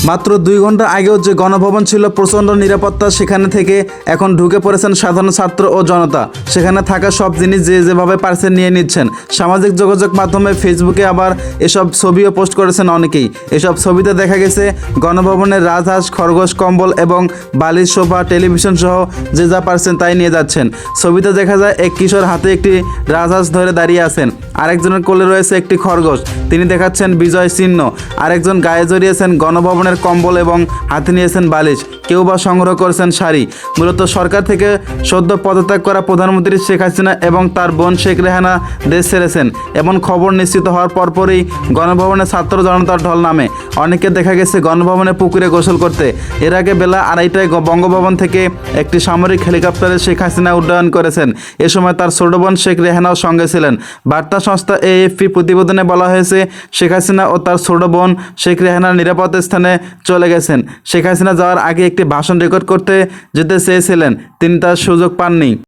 মাত্র 2 ঘন্টা আগেও যে গণভবন ছিল প্রচণ্ড নিরাপত্তা, সেখানে থেকে এখন ঢুকে পড়েছেন সাধারণ ছাত্র ও জনতা। সেখানে থাকা সব জিনিস যে যেভাবে পারছেন নিয়ে নিচ্ছেন। সামাজিক যোগাযোগ মাধ্যমে ফেসবুকে আবার এসব ছবিও পোস্ট করেছেন অনেকেই। এসব ছবিতে দেখা গেছে গণভবনের রাজহাঁস, খরগোশ, কম্বল এবং বালিশ, সোফা, টেলিভিশন সহ যে যা পারছেন তাই নিয়ে যাচ্ছেন। ছবিতে দেখা যায় এক কিশোর হাতে একটি রাজহাঁস ধরে দাঁড়িয়ে আছেন, আরেকজনের কোলে রয়েছে একটি খরগোশ, তিনি দেখাচ্ছেন বিজয় চিহ্ন। আরেকজন গায়ে জড়িয়েছেন গণভবনের কম্বল এবং হাতে নিয়েছেন বালিশ, কেউ বা সংগ্রহ করেছেন শাড়ি। মূলত সরকার থেকে সদ্য পদত্যাগ করা প্রধানমন্ত্রী শেখ হাসিনা এবং তার বোন শেখ রেহানা দেশ ছেড়েছেন। এমন খবর নিশ্চিত হওয়ার পরপরই গণভবনে ছাত্র জনতার ঢল নামে। অনেকে দেখা গেছে গণভবনে পুকুরে গোসল করতে। এর আগে বেলা 2:30টায় বঙ্গভবন থেকে একটি সামরিক হেলিকপ্টারে শেখ হাসিনা উড্ডয়ন করেছেন। এ সময় তার ছোট বোন শেখ রেহানাও সঙ্গে ছিলেন। বার্তা সংস্থা AFP প্রতিবেদনে বলা হয়েছে, শেখ হাসিনা ও তার ছোট বোন শেখ রেহানা নিরাপদ স্থানে চলে গেছেন। শেখ হাসিনা যাওয়ার আগে একটি ভাষণ রেকর্ড করতে যেতে চেয়েছিলেন, তিনি তার সুযোগ পাননি।